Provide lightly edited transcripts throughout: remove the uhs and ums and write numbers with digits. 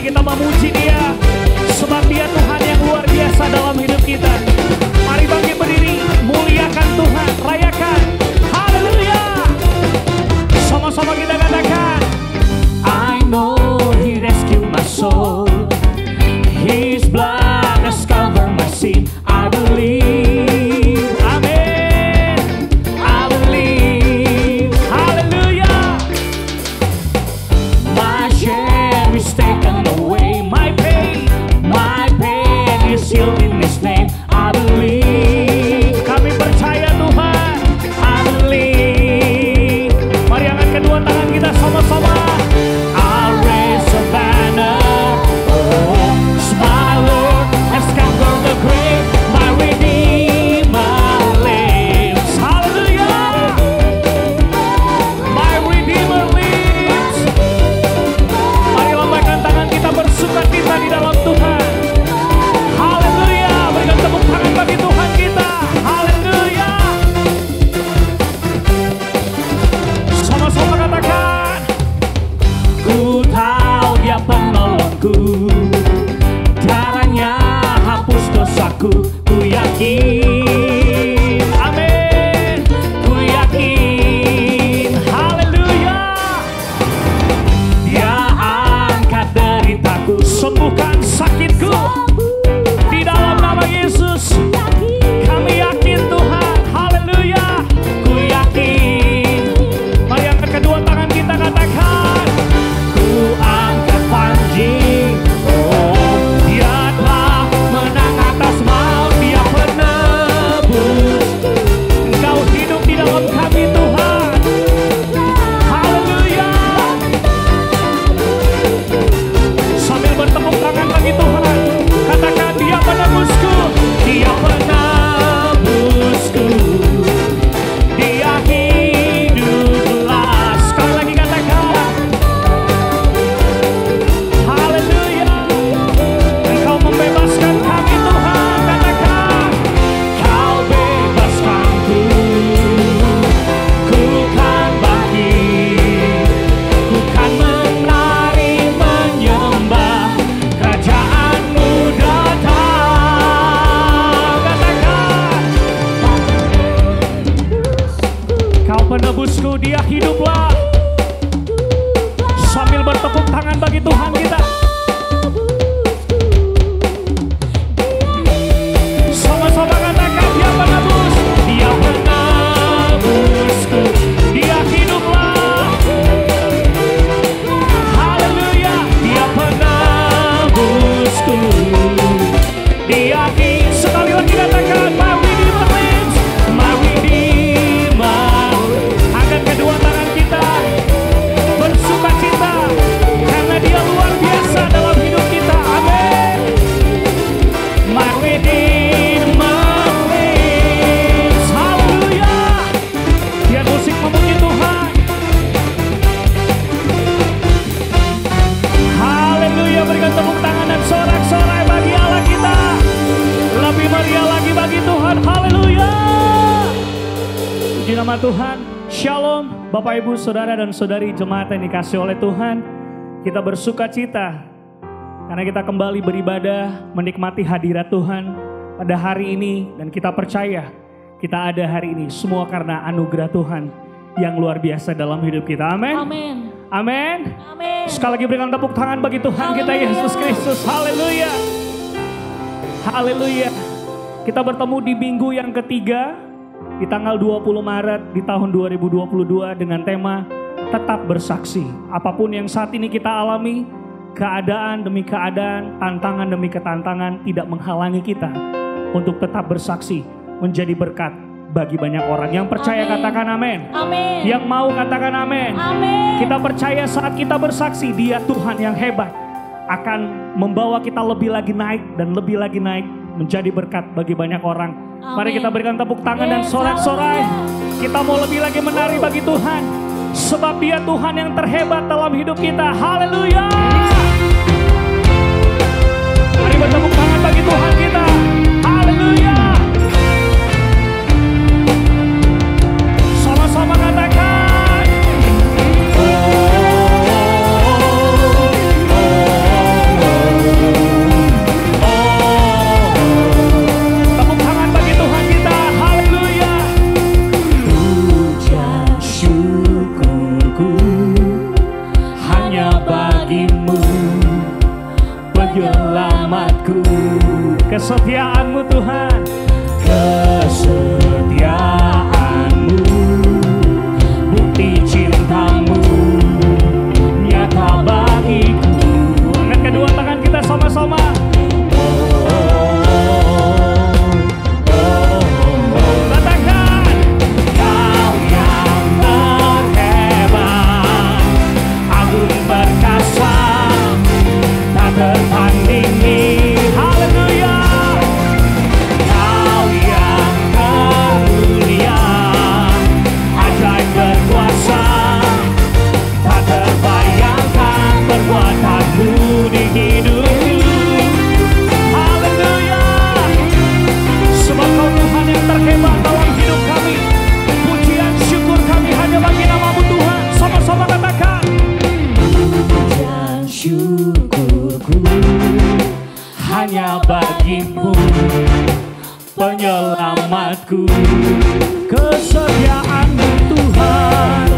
kita memuji Dia, sebab Dia Tuhan yang luar biasa dalam hidup kita. Mari bangkit berdiri, muliakan Tuhan, rayakan. Haleluya. Sama-sama kita katakan, I know He rescued my soul, His blood has covered my sin. I believe, amen, I believe, hallelujah. My shame is taken away, my pain is healed in His name. I believe, kami percaya Tuhan, I believe. Mari angkat kedua tangan kita sama-sama. I'll raise a banner, oh, my Lord has conquered the grave, my Redeemer lives. Hallelujah, my Redeemer lives. Mari lambaikan tangan kita, bersukacita di dalam Tuhan. Haleluya, berikan tepuk tangan bagi Tuhan kita. Haleluya. Sama-sama katakan, ku tahu Dia penolongku, darahnya hapus dosaku, ku yakin, amin, ku yakin, haleluya. Dia angkat deritaku, sembuhkan sakitku, di dalam nama Yesus. Kami yakin Tuhan, haleluya, ku yakin. Mari angkat kedua tangan kita, katakan, ku angkat panji, oh, Dia telah menang atas maut, Dia penebus. Engkau hidup di dalam kami Tuhan, haleluya. Sambil bertepuk tangan bagi Tuhan, katakan, Dia penebusku, Dia penebusku, Dia hiduplah. Sekali lagi katakan, haleluya. Engkau membebaskan kami Tuhan, katakan, Kau bebaskanku, ku kan bangkit, ku kan menari menyembah, kerajaan-Mu datang. Katakan, Kau penebusku, Dia hiduplah. Sambil bertepuk tangan bagi Tuhan kita, sama-sama katakan, Dia penebus, Dia penebusku, Dia hiduplah. Haleluya, Dia penebusku, Dia hiduplah. Sekali lagi katakan, my Redeemer lives, my Redeemer. Angkat kedua tangan kita, bersukacita, karena Dia luar biasa dalam hidup kita. Amin. My Redeemer lives. Haleluya. Biar musik memuji Tuhan. Haleluya. Berikan tepuk tangan dan sorak-sorai bagi Allah kita. Lebih meriah lagi bagi Tuhan. Haleluya. Puji nama Tuhan. Shalom Bapak Ibu Saudara dan Saudari jemaat yang dikasih oleh Tuhan. Kita bersuka cita karena kita kembali beribadah, menikmati hadirat Tuhan pada hari ini. Dan kita percaya kita ada hari ini semua karena anugerah Tuhan yang luar biasa dalam hidup kita. Amin. Amin. Amin. Amin. Sekali lagi berikan tepuk tangan bagi Tuhan kita Yesus Kristus. Haleluya. Haleluya. Kita bertemu di minggu yang ketiga di tanggal 20 Maret di tahun 2022 dengan tema tetap bersaksi. Apapun yang saat ini kita alami, keadaan demi keadaan, tantangan demi ketantangan tidak menghalangi kita untuk tetap bersaksi, menjadi berkat bagi banyak orang. Yang percaya Amin. katakan amin. Amin. Yang mau katakan amin. Amin. Kita percaya saat kita bersaksi, Dia Tuhan yang hebat akan membawa kita lebih lagi naik dan lebih lagi naik menjadi berkat bagi banyak orang. Amin. Mari kita berikan tepuk tangan dan sorak-sorai. Kita mau lebih lagi menari bagi Tuhan, sebab Dia Tuhan yang terhebat dalam hidup kita. Haleluya. Mari bertepuk tangan bagi Tuhan kita. Haleluya. Sama-sama katakan, oh, oh, oh. penyelamatku. Kesetiaan-Mu Tuhan, kesetiaan-Mu, bukti cinta-Mu nyata bagiku. Angkat kedua tangan kita sama-sama. Tertandingi, haleluya. Kau yang termulia, ajaib berkuasa, tak terbayangkan perbuatan-Mu di hidupku. Haleluya. Sebab Kau Tuhan yang terhebat dalam hidup kami. Pujian syukur kami hanya bagi nama-Mu Tuhan. Sama-sama katakan, pujian syukurku hanya bagi-Mu, penyelamatku. Kesetiaan-Mu Tuhan,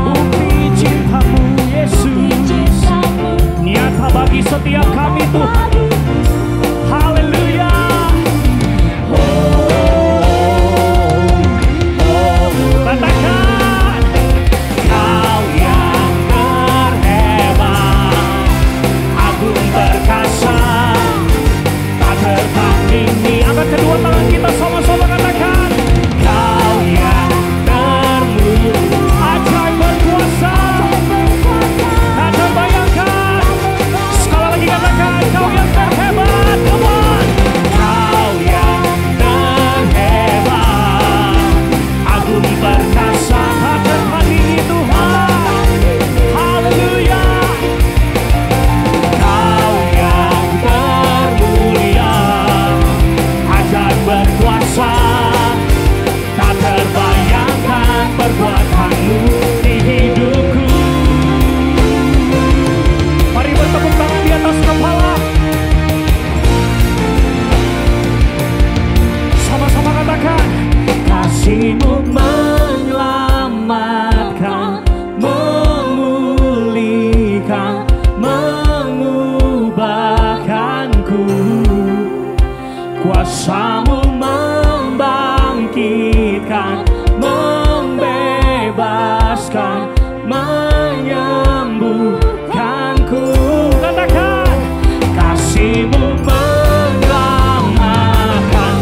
bukti cinta-Mu Yesus, nyata bagi setiap kami Tuhan. Haleluya. Katakan, Kau yang terhebat, agung perkasa, tak tertandingi. Angkat kedua tangan kita sama-sama katakan, Kau yang termulia, ajaib berkuasa, tak terbayangkan. Sekali lagi katakan, Kau yang terhebat, come on. Kau yang terhebat, agung perkasa, tak tertandingi Tuhan. Haleluya. Kau yang termulia, ajaib berkuasa, tak terbayangkan perbuatan-Mu di hidupku. Mari bertepuk tangan di atas kepala. Sama-sama katakan, kasih-Mu menyelamatkan, memulihkan, mengubahkanku. Kuasa-Mu membangkitkan, membebaskan, menyembuhkanku. Katakan, kasih-Mu menyelamatkan,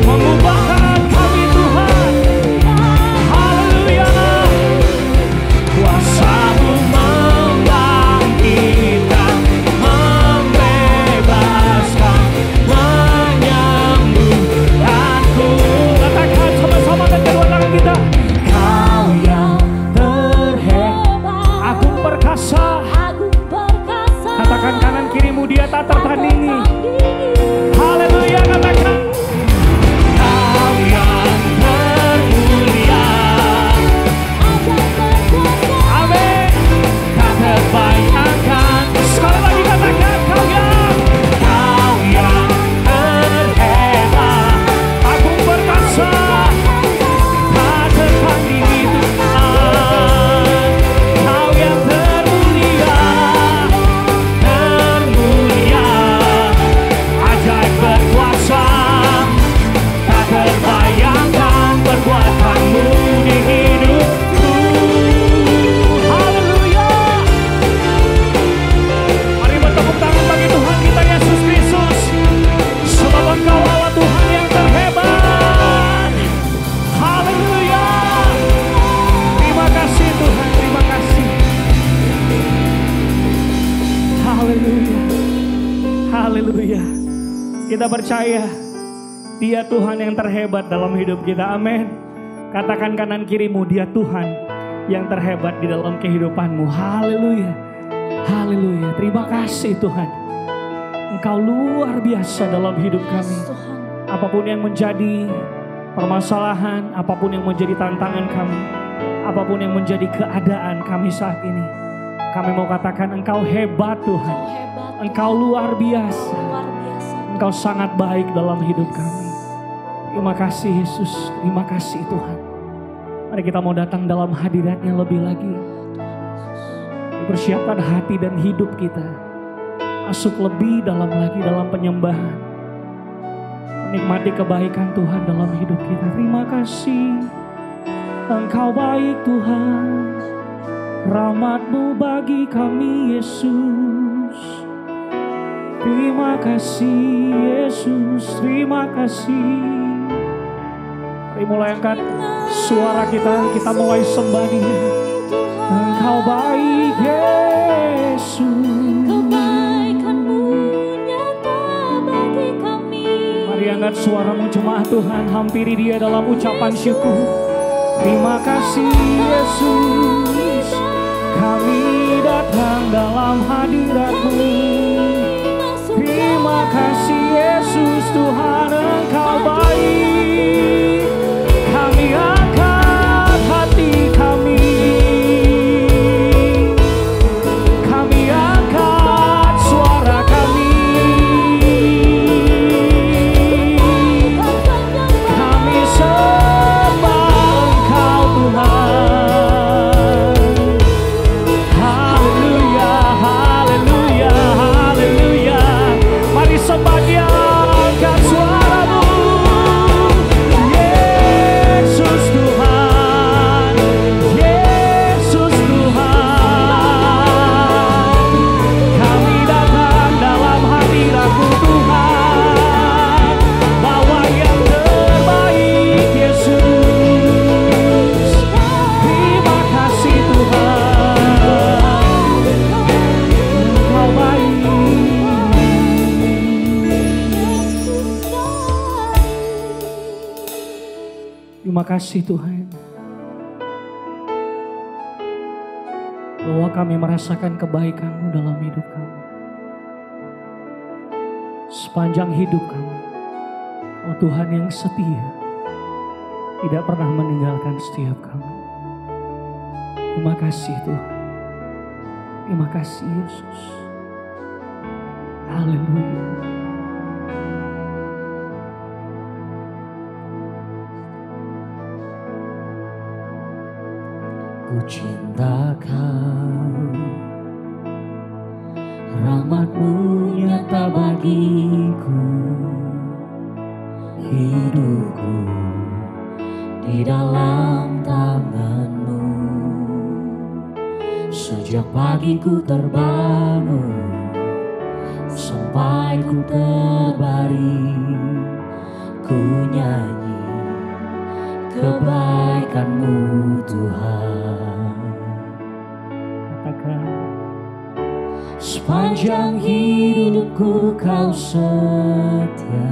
mengubahkan kami Tuhan. Haleluya. Kuasa-Mu membangkitkan, membebaskan, menyembuhkanku. Katakan sama-sama dan kedua tangan kita, Kau yang terhebat, agung perkasa. Katakan kanan kirimu, Dia tak tertandingi. Haleluya. Katakan, Kau yang termulia, amin, tak terbayangkan. Sekali lagi katakan, Kau yang terhebat, agung perkasa, tak tertandingi Tuhan. Kau yang termulia, ajaib berkuasa, tak terbayangkan perbuatan-Mu di hidupku. Haleluya. Mari bertepuk tangan bagi Tuhan kita Yesus Kristus. Sebab Engkau Allah Tuhan yang terhebat. Haleluya. Terima kasih Tuhan, terima kasih. Haleluya. Haleluya. Kita percaya Dia Tuhan yang terhebat dalam hidup kita. Amin. Katakan kanan kirimu, Dia Tuhan yang terhebat di dalam kehidupanmu. Haleluya. Haleluya. Terima kasih Tuhan. Engkau luar biasa dalam hidup kami. Apapun yang menjadi permasalahan, apapun yang menjadi tantangan kami, apapun yang menjadi keadaan kami saat ini, kami mau katakan Engkau hebat Tuhan. Engkau luar biasa. Engkau sangat baik dalam hidup kami. Terima kasih Yesus. Terima kasih Tuhan. Mari kita mau datang dalam hadirat-Nya lebih lagi. Persiapkan hati dan hidup kita masuk lebih dalam lagi dalam penyembahan, menikmati kebaikan Tuhan dalam hidup kita. Terima kasih, Engkau baik Tuhan, rahmat-Mu bagi kami Yesus. Terima kasih Yesus, terima kasih. Mari mulai angkat suara kita mulai sembah Dia. Engkau baik Yesus, kebaikan-Mu nyata bagi kami. Mari angkat suaramu jemaat Tuhan, hampiri Dia dalam ucapan syukur. Terima kasih Yesus, kami datang dalam hadirat-Mu. Terima kasih Yesus, Tuhan Engkau baik. Kami angkat hati kami, kami angkat suara kami, kami sembah Engkau Tuhan. Haleluya, haleluya, haleluya. Mari sembah Dia, angkat suaramu. Yesus Tuhan, Yesus Tuhan. Kami datang dalam hadirat-Mu Tuhan, bawa yang terbaik Yesus. Terima kasih Tuhan, Engkau baik. Terima kasih Tuhan, bahwa kami merasakan kebaikan-Mu dalam hidup kami. Sepanjang hidup kami, oh Tuhan yang setia, tidak pernah meninggalkan setiap kami. Terima kasih Tuhan, terima kasih Yesus. Haleluya. Ku cinta Kau, rahmat-Mu nyata bagiku. Hidupku di dalam tangan-Mu. Sejak pagi ku terbangun sampai ku terbaring, ku nyanyi kebaikan-Mu Tuhan. Katakan, sepanjang hidupku Kau setia.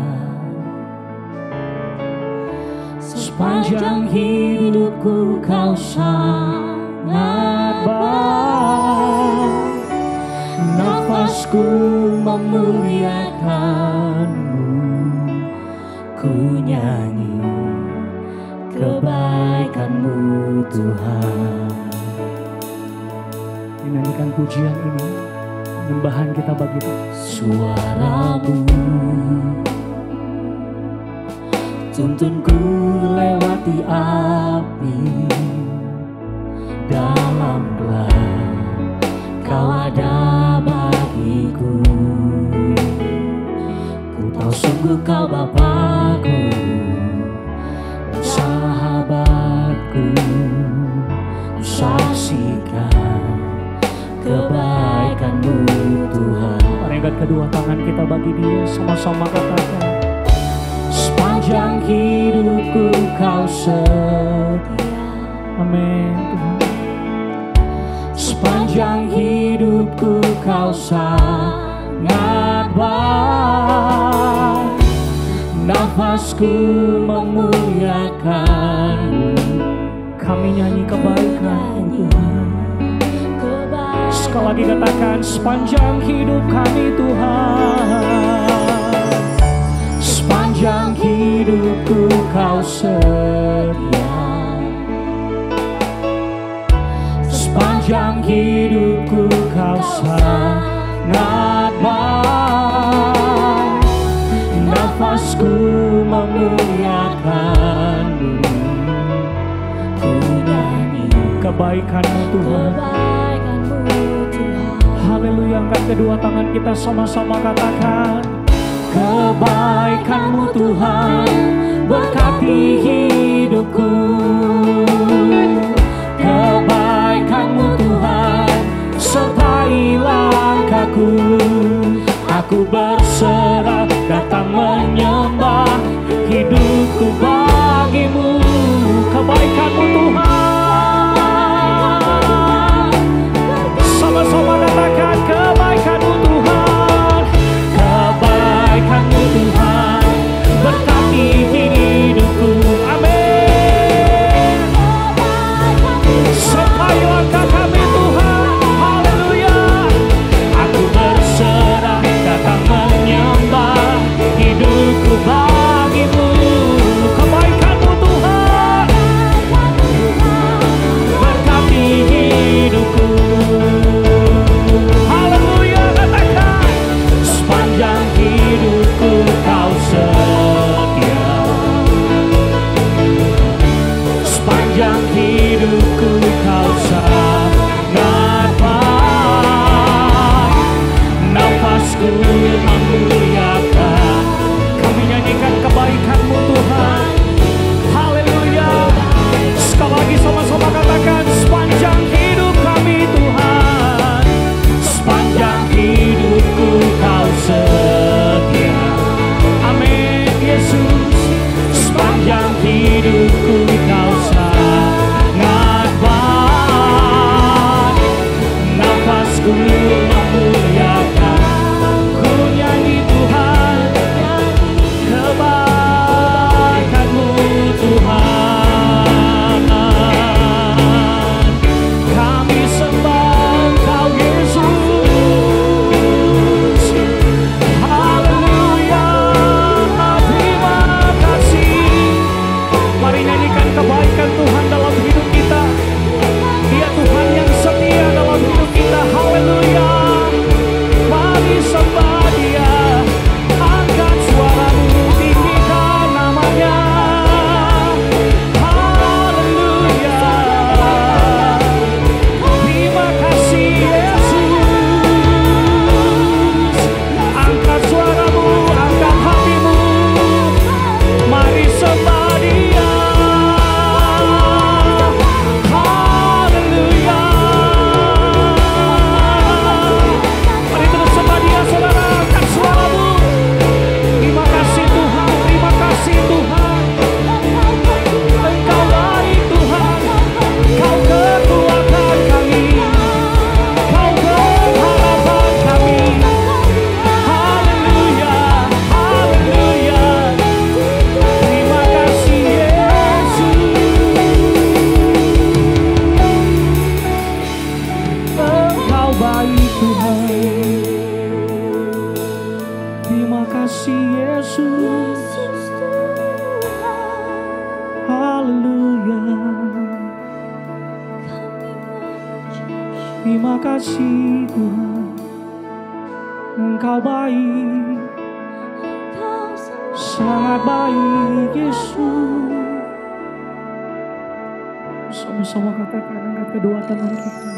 Sepanjang hidupku Kau sangat baik. Nafasku memuliakan-Mu, ku nyanyi kebaikan-Mu Tuhan. Dinyanyikan pujian ini, penyembahan kita bagi Tuhan. Suara-Mu tuntunku lewati api, dalam gelap Kau ada bagiku. Ku tahu sungguh Kau Bapa-Ku, sahabatku. Ku saksikan kebaikan-Mu Tuhan. Mari angkat kedua tangan kita bagi Dia, sama-sama katakan, sepanjang hidupku Kau setia. amin Tuhan. Sepanjang hidupku Kau sangat baik. Nafasku memuliakan-Mu, Kami nyanyi kebaikan Tuhan. Sekali lagi katakan, sepanjang hidup kami Tuhan. Sepanjang hidupku Kau setia. Sepanjang hidupku Kau sangat baik. Nafasku memuliakan-Mu, ku nyanyi kebaikan-Mu Tuhan. kebaikan-Mu angkat kedua tangan kita sama-sama katakan, kebaikan-Mu Tuhan berkati hidupku. Kebaikan-Mu Tuhan sertai langkahku. Aku berserah datang menyembah, hidupku bagi-Mu. Kebaikan-Mu Tuhan, sama-sama katakan, kebaikan-Mu Tuhan. Kebaikan-Mu Tuhan berkati hidupku. Amin. Sertai langkah kami Tuhan. Haleluya. Aku berserah datang menyembah, hidupku bagi-Mu. Kebaikan-Mu Tuhan berkati hidupku. Haleluya, katakan, sepanjang hidupku Kau setia. Sepanjang hidupku Kau sangat baik. Nafasku memuliakan. Kami nyanyikan kebaikan-Mu Tuhan. Haleluya. Sekali lagi sama-sama katakan, sepanjang hidup kami Tuhan. Sepanjang hidupku Kau setia. Amin Yesus. Sepanjang hidupku Kau sangat baik. Nafasku memuliakan. Ku nyanyi Tuhan, kebaikan-Mu Tuhan. Kami sembah Engkau Yesus. Haleluya. Terima kasih. Mari nyanyikan kebaikan Tuhan dalam hidup kita. Dia Tuhan yang setia dalam hidup kita. Haleluya. Mari sembah Dia. Angkat suaramu, tinggikan namanya. Haleluya. Terima kasih Yesus. Angkat suaramu, angkat hatimu. Mari sembah Dia. Haleluya. Mari terus sembah Dia, saudara. Angkat suaramu. Terima kasih Tuhan, terima kasih Tuhan. Engkau baik Tuhan. Kau kekuatan kami. Kau pengharapan kami. Haleluya, haleluya. Terima kasih Yesus. Engkau baik Tuhan. Terima kasih Yesus. Haleluya. Terima kasih Tuhan. Engkau baik, sangat baik Yesus. Sama-sama katakan, angkat kedua tangan kita.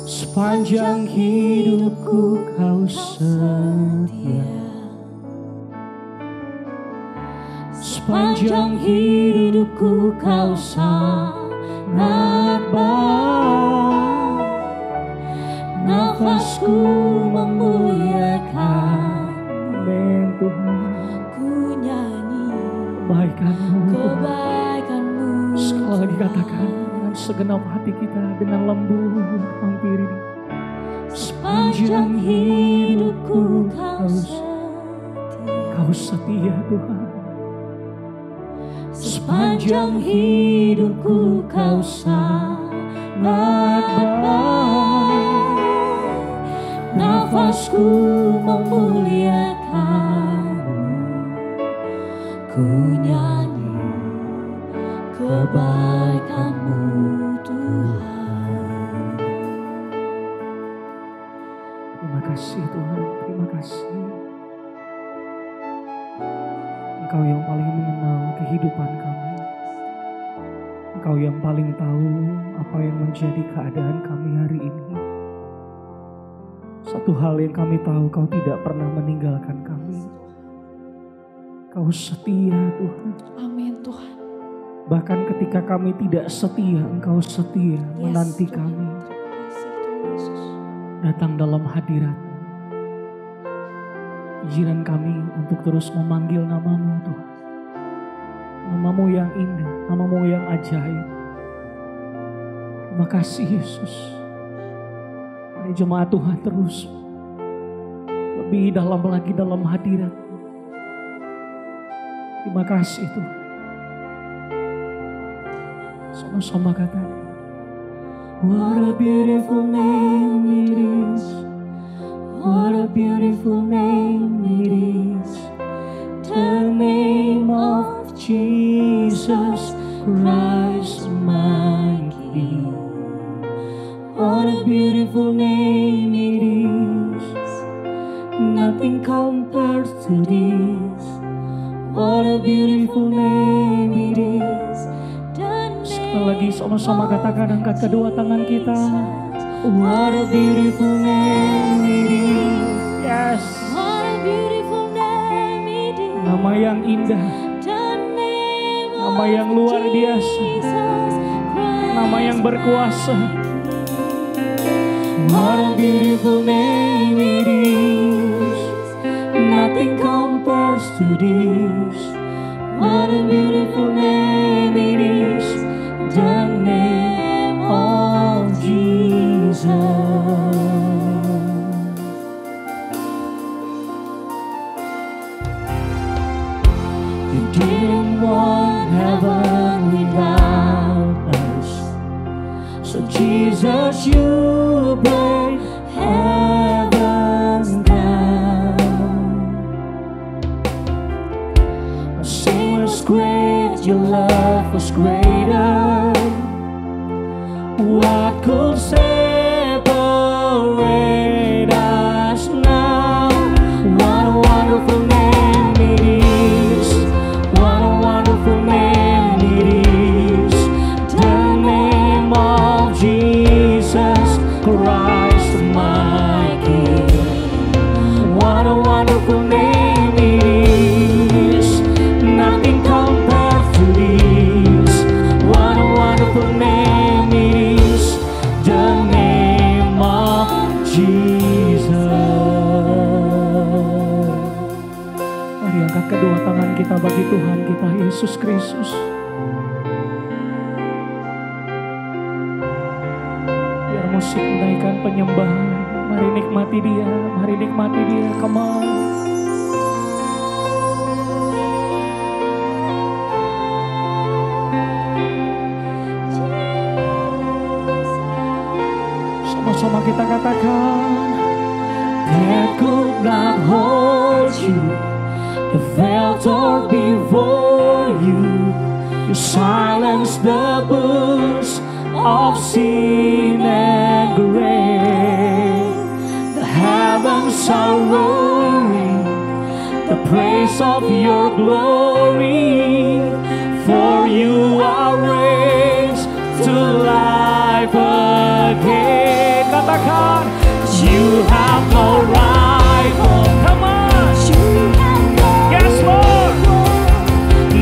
Sepanjang hidupku Kau setia. Sepanjang hidupku Kau sangat baik. Nafasku memuliakan. Amin Tuhan. Ku nyanyi Kebaikan-Mu. kebaikan-Mu. Sekali lagi katakan dengan segenap hati kita, dengan lembut hampiri Dia. Sepanjang hidupku Kau setia. Kau setia Tuhan. Sepanjang hidupku Kau sangat baik. Nafasku memuliakan-Mu. Ku nyanyi kebaikan-Mu Tuhan. Terima kasih Tuhan, terima kasih. Engkau yang paling mengenal kehidupan kami. Engkau yang paling tahu apa yang menjadi keadaan kami hari ini. Satu hal yang kami tahu, Kau tidak pernah meninggalkan kami. Kau setia Tuhan. Amin Tuhan. Bahkan ketika kami tidak setia, Engkau setia menanti Tuhan. kami Terima kasih Tuhan Yesus. datang dalam hadirat. Izinkan kami untuk terus memanggil nama-Mu Tuhan. Nama-Mu yang indah, nama-Mu yang ajaib. Terima kasih Yesus. Mari jemaat Tuhan terus lebih dalam lagi dalam hadirat. Terima kasih Tuhan. Sama-sama katakan. What a beautiful name it is. What a beautiful name it is. The name of Jesus Christ my King. What a beautiful name it is. Nothing compares to this. What a beautiful name it is. Sekali lagi sama-sama katakan, angkat kedua tangan kita. What a beautiful name it is. Yes. What a beautiful name it is. Nama yang indah, The name nama of yang luar biasa, Jesus Christ. nama yang berkuasa. What a beautiful name it is. Nothing compares to this. What a beautiful name it is. The name of Jesus. You didn't want heaven without us. So Jesus, you brought heaven down. My sin was great, your love was greater. What could separate us now? What a wonderful name it is. What a wonderful name it is. The name of Jesus Christ my King. What a wonderful name it is. Nothing compares to this. What a wonderful name it is. The name of Jesus. Mari angkat kedua tangan kita bagi Tuhan kita Yesus Kristus. Biar musik menaikkan penyembahan. Mari nikmati Dia, mari nikmati Dia. Come on. Sama-sama kita katakan. That could not hold you. The veil tore before you. You silenced the voice of sin and grave. The heavens are roaring the praise of your glory. For you are raised to life again. Katakan, you have no rival. Come on. Yes, Lord.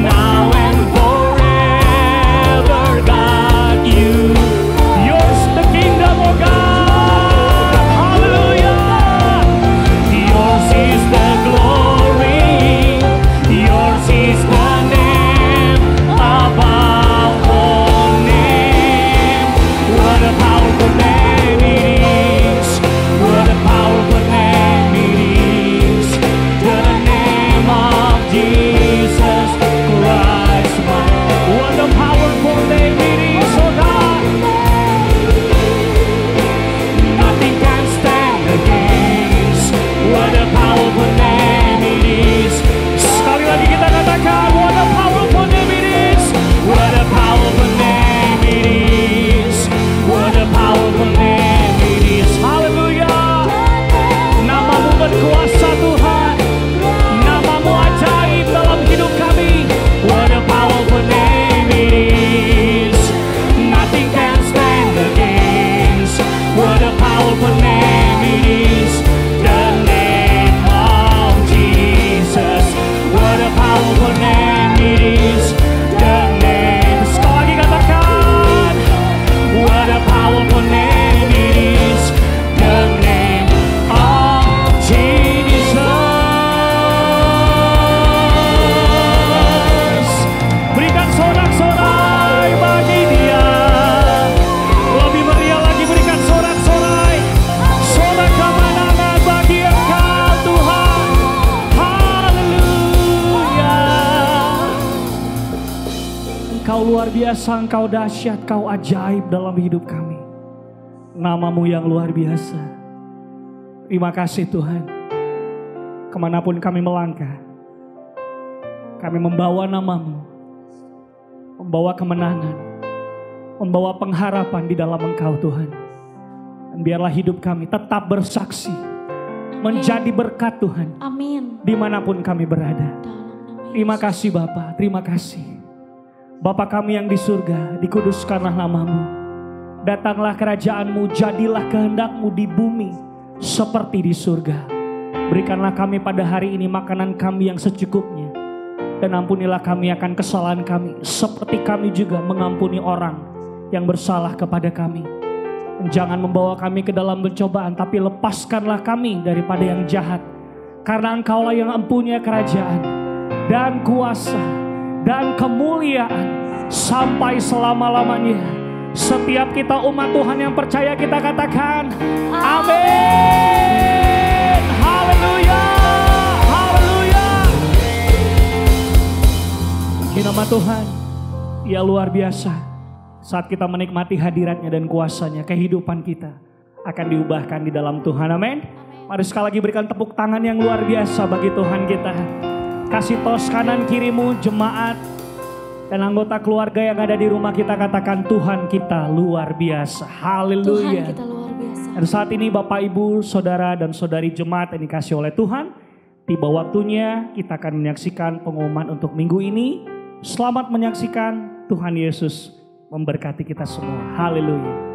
Now and forever, God, yours the kingdom of God. Hallelujah. Yours is the glory. Yours is the name above all name. What a powerful name it is. What a powerful name it is. The name of Jesus Christ. What a powerful name it is, oh God. Nothing can stand against. What a powerful name it is. Sekali lagi kita katakan, what a powerful name it is. What a powerful name it is. What a powerful name it is. Hallelujah. Namamu berkuasa Tuhan. Namamu ajaib dalam hidup kami. What a powerful name it is. Nothing can stand against. What a powerful name it is. luar biasa, Engkau dahsyat, Kau ajaib dalam hidup kami. Nama-Mu yang luar biasa. Terima kasih Tuhan. Kemanapun kami melangkah, kami membawa nama-Mu, membawa kemenangan, membawa pengharapan di dalam Engkau Tuhan. Dan biarlah hidup kami tetap bersaksi, menjadi berkat Tuhan. Amin. Dimanapun kami berada. Terima kasih Bapa, terima kasih. Bapa kami yang di surga, dikuduskanlah nama-Mu. Datanglah kerajaan-Mu, jadilah kehendak-Mu di bumi seperti di surga. Berikanlah kami pada hari ini makanan kami yang secukupnya. Dan ampunilah kami akan kesalahan kami, seperti kami juga mengampuni orang yang bersalah kepada kami. Dan jangan membawa kami ke dalam pencobaan, tapi lepaskanlah kami daripada yang jahat. Karena Engkaulah yang mempunyai kerajaan dan kuasa dan kemuliaan sampai selama-lamanya. Setiap kita umat Tuhan yang percaya, kita katakan amin. Haleluya, haleluya. Puji nama Tuhan, Ia luar biasa. Saat kita menikmati hadiratnya dan kuasanya, kehidupan kita akan diubahkan di dalam Tuhan. Amin. Mari sekali lagi berikan tepuk tangan yang luar biasa bagi Tuhan kita. Kasih tos kanan kirimu, jemaat dan anggota keluarga yang ada di rumah, kita katakan Tuhan kita luar biasa. Haleluya. Tuhan kita luar biasa. Dan saat ini Bapak Ibu, Saudara dan Saudari jemaat yang dikasih oleh Tuhan, tiba waktunya kita akan menyaksikan pengumuman untuk minggu ini. Selamat menyaksikan, Tuhan Yesus memberkati kita semua. Haleluya.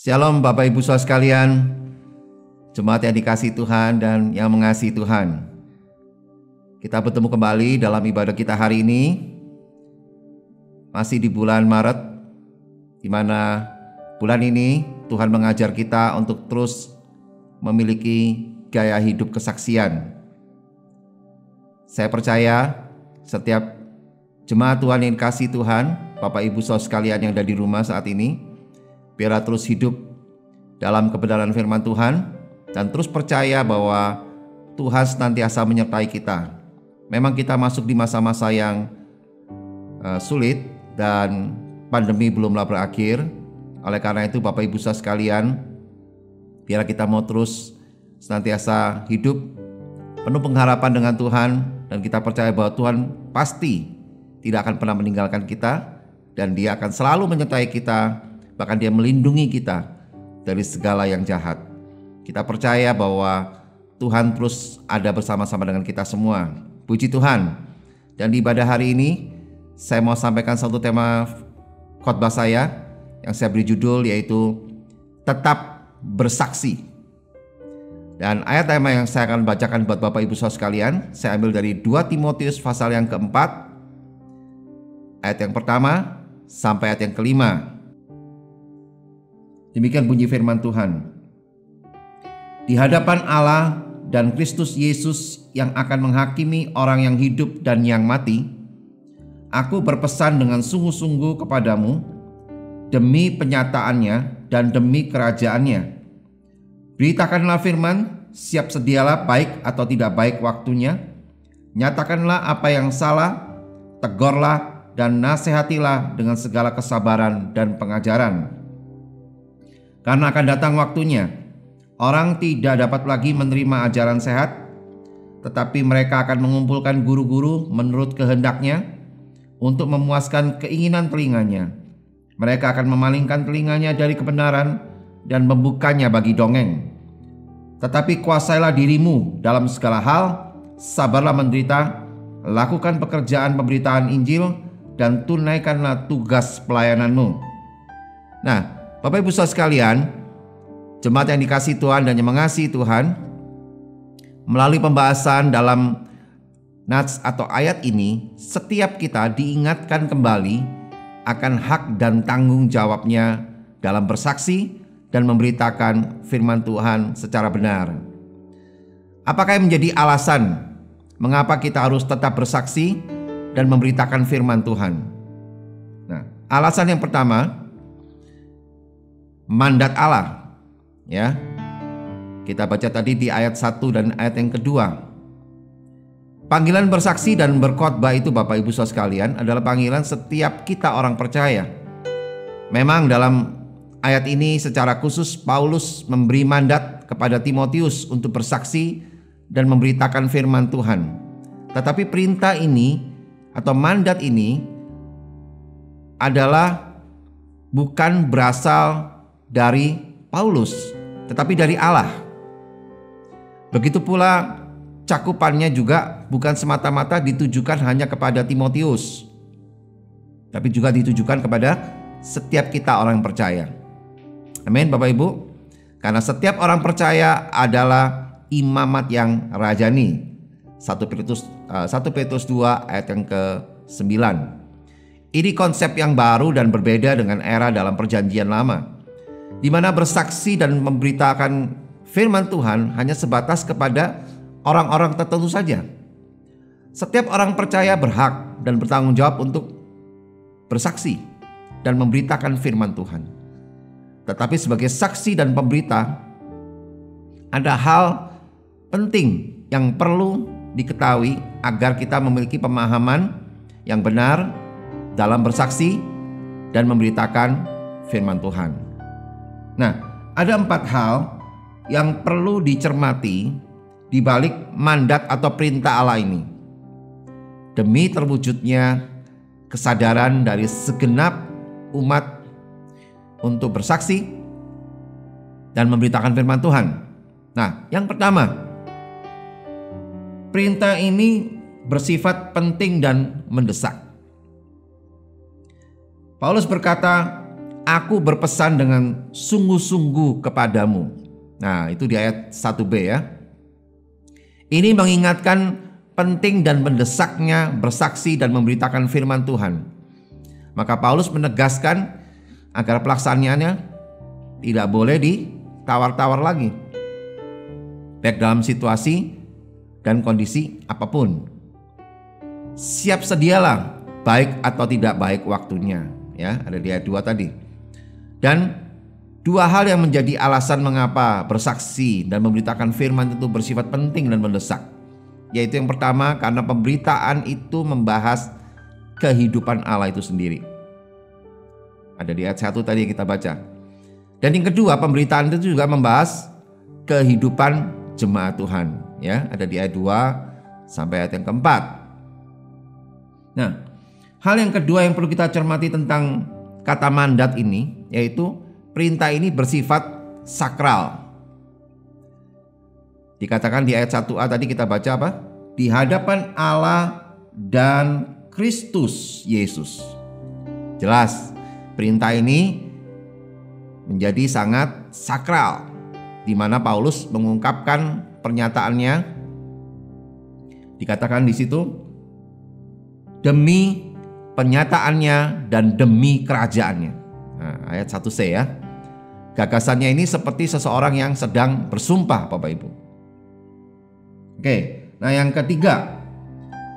Shalom Bapak Ibu Saudara sekalian, jemaat yang dikasihi Tuhan dan yang mengasihi Tuhan. Kita bertemu kembali dalam ibadah kita hari ini, masih di bulan Maret, di mana bulan ini Tuhan mengajar kita untuk terus memiliki gaya hidup kesaksian. Saya percaya setiap jemaat Tuhan yang dikasihi Tuhan, Bapak Ibu Saudara sekalian yang ada di rumah saat ini, biarlah terus hidup dalam kebenaran firman Tuhan dan terus percaya bahwa Tuhan senantiasa menyertai kita. Memang kita masuk di masa-masa yang sulit dan pandemi belumlah berakhir. Oleh karena itu Bapak Ibu saudara sekalian, biar kita mau terus senantiasa hidup penuh pengharapan dengan Tuhan, dan kita percaya bahwa Tuhan pasti tidak akan pernah meninggalkan kita, dan Dia akan selalu menyertai kita, bahkan Dia melindungi kita dari segala yang jahat. Kita percaya bahwa Tuhan terus ada bersama-sama dengan kita semua. Puji Tuhan. Dan di ibadah hari ini saya mau sampaikan satu tema khotbah saya yang saya beri judul, yaitu tetap bersaksi. Dan ayat tema yang saya akan bacakan buat Bapak Ibu saudara sekalian, saya ambil dari 2 Timotius pasal yang keempat, ayat yang pertama sampai ayat yang kelima. Demikian bunyi firman Tuhan. Di hadapan Allah dan Kristus Yesus yang akan menghakimi orang yang hidup dan yang mati, aku berpesan dengan sungguh-sungguh kepadamu demi penyataannya dan demi kerajaannya. Beritakanlah firman, siap sedialah baik atau tidak baik waktunya. Nyatakanlah apa yang salah, tegurlah dan nasihatilah dengan segala kesabaran dan pengajaran. Karena akan datang waktunya, orang tidak dapat lagi menerima ajaran sehat, tetapi mereka akan mengumpulkan guru-guru menurut kehendaknya untuk memuaskan keinginan telinganya. Mereka akan memalingkan telinganya dari kebenaran dan membukanya bagi dongeng. Tetapi kuasailah dirimu dalam segala hal, sabarlah menderita, lakukan pekerjaan pemberitaan Injil, dan tunaikanlah tugas pelayananmu. Nah, Bapak Ibu saudara sekalian, jemaat yang dikasihi Tuhan dan yang mengasihi Tuhan, melalui pembahasan dalam nats atau ayat ini, setiap kita diingatkan kembali akan hak dan tanggung jawabnya dalam bersaksi dan memberitakan firman Tuhan secara benar. Apakah yang menjadi alasan mengapa kita harus tetap bersaksi dan memberitakan firman Tuhan? Nah, alasan yang pertama, mandat Allah. Ya, kita baca tadi di ayat 1 dan ayat yang kedua. Panggilan bersaksi dan berkhotbah itu Bapak Ibu saudara sekalian adalah panggilan setiap kita orang percaya. Memang dalam ayat ini secara khusus Paulus memberi mandat kepada Timotius untuk bersaksi dan memberitakan firman Tuhan. Tetapi perintah ini atau mandat ini adalah bukan berasal dari Paulus, tetapi dari Allah. Begitu pula cakupannya juga bukan semata-mata ditujukan hanya kepada Timotius, tapi juga ditujukan kepada setiap kita orang percaya. Amin Bapak Ibu. Karena setiap orang percaya adalah imamat yang rajani. 1 Petrus 2 ayat yang ke-9. Ini konsep yang baru dan berbeda dengan era dalam perjanjian lama, di mana bersaksi dan memberitakan firman Tuhan hanya sebatas kepada orang-orang tertentu saja. Setiap orang percaya berhak dan bertanggung jawab untuk bersaksi dan memberitakan firman Tuhan. Tetapi sebagai saksi dan pemberita, ada hal penting yang perlu diketahui agar kita memiliki pemahaman yang benar dalam bersaksi dan memberitakan firman Tuhan. Nah, ada 4 hal yang perlu dicermati di balik mandat atau perintah Allah ini, demi terwujudnya kesadaran dari segenap umat untuk bersaksi dan memberitakan firman Tuhan. Nah, yang pertama, perintah ini bersifat penting dan mendesak. Paulus berkata, aku berpesan dengan sungguh-sungguh kepadamu. Nah, itu di ayat 1b ya. Ini mengingatkan penting dan mendesaknya bersaksi dan memberitakan firman Tuhan. Maka Paulus menegaskan agar pelaksanaannya tidak boleh ditawar-tawar lagi, baik dalam situasi dan kondisi apapun. Siap sedialah baik atau tidak baik waktunya, ya, ada di ayat 2 tadi. Dan Dua hal yang menjadi alasan mengapa bersaksi dan memberitakan firman itu bersifat penting dan mendesak. Yaitu yang pertama, karena pemberitaan itu membahas kehidupan Allah itu sendiri. Ada di ayat 1 tadi yang kita baca. Dan yang kedua, pemberitaan itu juga membahas kehidupan jemaat Tuhan. Ya, ada di ayat 2 sampai ayat yang keempat. Nah, hal yang kedua yang perlu kita cermati tentang kata mandat ini, yaitu perintah ini bersifat sakral. Dikatakan di ayat 1a tadi kita baca apa? Di hadapan Allah dan Kristus Yesus. Jelas, perintah ini menjadi sangat sakral, di mana Paulus mengungkapkan pernyataannya. Dikatakan di situ, demi penyataannya dan demi kerajaannya. Nah, ayat 1c ya. Gagasannya ini seperti seseorang yang sedang bersumpah, Bapak Ibu. Oke, nah yang ketiga,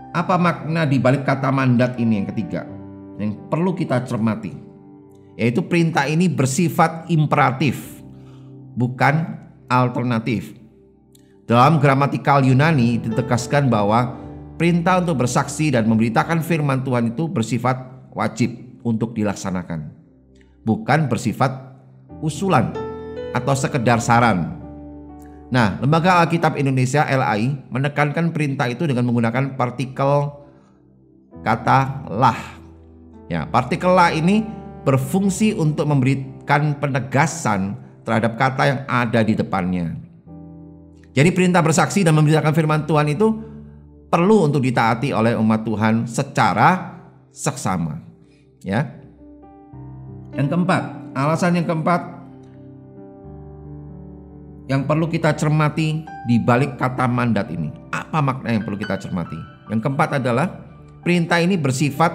apa makna di balik kata mandat ini yang ketiga? Yang perlu kita cermati, yaitu perintah ini bersifat imperatif, bukan alternatif. Dalam gramatikal Yunani ditegaskan bahwa perintah untuk bersaksi dan memberitakan firman Tuhan itu bersifat wajib untuk dilaksanakan, bukan bersifat usulan atau sekedar saran. Nah, Lembaga Alkitab Indonesia LAI menekankan perintah itu dengan menggunakan partikel kata lah. Ya, partikel lah ini berfungsi untuk memberikan penegasan terhadap kata yang ada di depannya. Jadi perintah bersaksi dan memberitakan firman Tuhan itu perlu untuk ditaati oleh umat Tuhan secara seksama. Ya. Yang keempat, alasan yang keempat yang perlu kita cermati di balik kata mandat ini. Apa makna yang perlu kita cermati? Yang keempat adalah perintah ini bersifat